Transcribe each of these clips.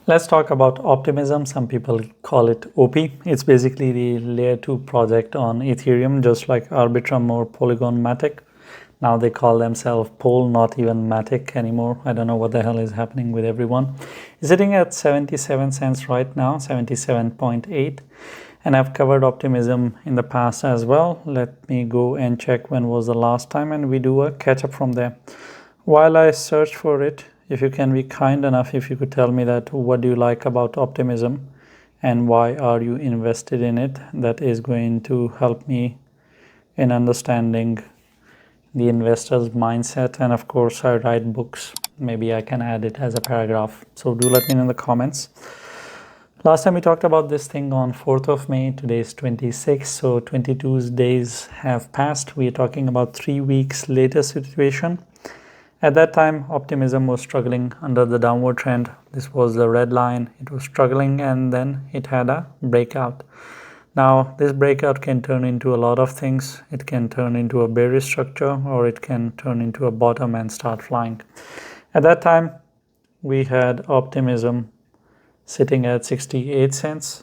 Let's talk about Optimism. Some people call it OP. It's basically the layer 2 project on Ethereum, just like Arbitrum or Polygon Matic. Now they call themselves Pol, not even Matic anymore. I don't know what the hell is happening with everyone. It's sitting at 77 cents right now, 77.8. And I've covered Optimism in the past as well. Let me go and check when was the last time, and we do a catch up from there. While I search for it, if you can be kind enough, if you could tell me that what do you like about Optimism and why are you invested in it, that is going to help me in understanding the investor's mindset. And of course I write books, maybe I can add it as a paragraph, so do let me know in the comments. Last time we talked about this thing on 4th of May, today is 26, so 22 days have passed. We are talking about 3 weeks later situation. At that time, Optimism was struggling under the downward trend. This was the red line. It was struggling and then it had a breakout. Now, this breakout can turn into a lot of things. It can turn into a bearish structure, or it can turn into a bottom and start flying. At that time, we had Optimism sitting at 68 cents.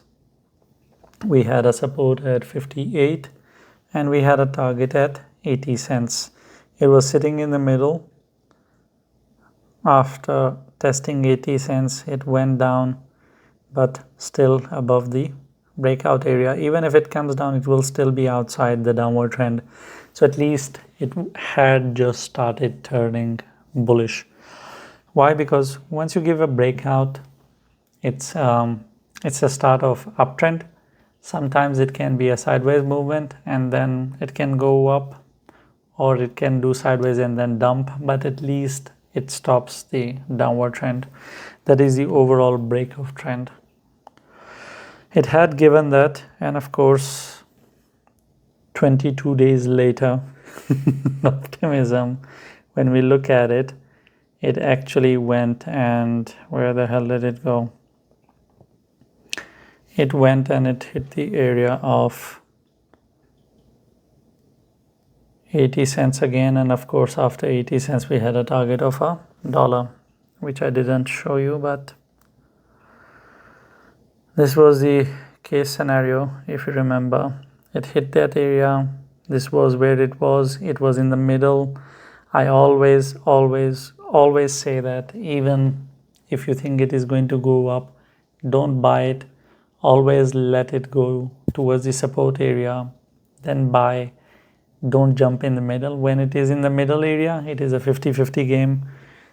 We had a support at 58 and we had a target at 80 cents. It was sitting in the middle. After testing 80 cents, it went down, but still above the breakout area. Even if it comes down, it will still be outside the downward trend. So at least it had just started turning bullish. Why? Because once you give a breakout, it's a start of uptrend. Sometimes it can be a sideways movement and then it can go up, or it can do sideways and then dump, but at least it stops the downward trend. That is the overall break of trend. It had given that, and of course 22 days later Optimism, when we look at it, it actually went and where the hell did it go? It went and it hit the area of 80 cents again, and of course after 80 cents we had a target of $1, which I didn't show you, but this was the case scenario. If you remember, it hit that area. This was where it was in the middle. I always say that even if you think it is going to go up, don't buy it. Always let it go towards the support area, then buy. Don't jump in the middle. When it is in the middle area, it is a 50-50 game.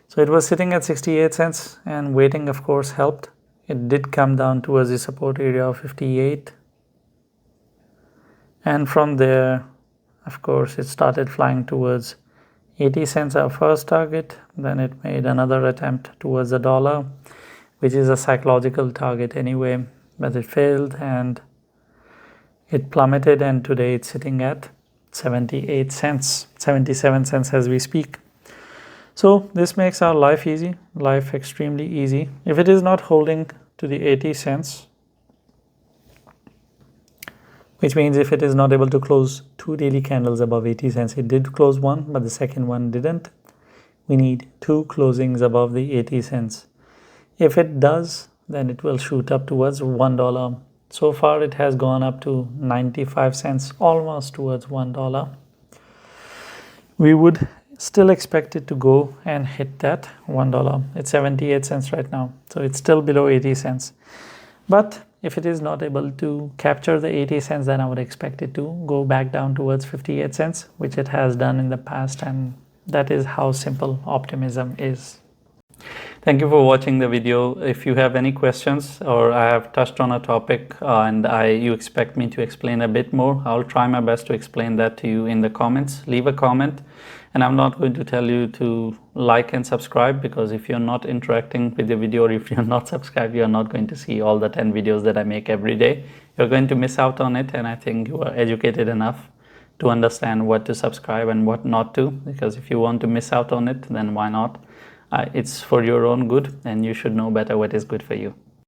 So it was sitting at 68 cents and waiting, of course, helped. It did come down towards the support area of 58. And from there, of course, it started flying towards 80 cents, our first target. Then it made another attempt towards $1, which is a psychological target anyway, but it failed and it plummeted, and today it's sitting at 78 cents, 77 cents as we speak. So this makes our life easy, life extremely easy. If it is not holding to the 80 cents, which means if it is not able to close 2 daily candles above 80 cents, it did close one, but the second one didn't. We need 2 closings above the 80 cents. If it does, then it will shoot up towards $1. So far it has gone up to 95 cents, almost towards $1. We would still expect it to go and hit that $1. It's 78 cents right now, so it's still below 80 cents. But if it is not able to capture the 80 cents, then I would expect it to go back down towards 58 cents, which it has done in the past, and that is how simple Optimism is. Thank you for watching the video. If you have any questions, or I have touched on a topic and you expect me to explain a bit more, I'll try my best to explain that to you in the comments. Leave a comment, and I'm not going to tell you to like and subscribe, because if you're not interacting with the video, or if you're not subscribed, you're not going to see all the 10 videos that I make every day. You're going to miss out on it, and I think you are educated enough to understand what to subscribe and what not to, because if you want to miss out on it, then why not? It's for your own good, and you should know better what is good for you.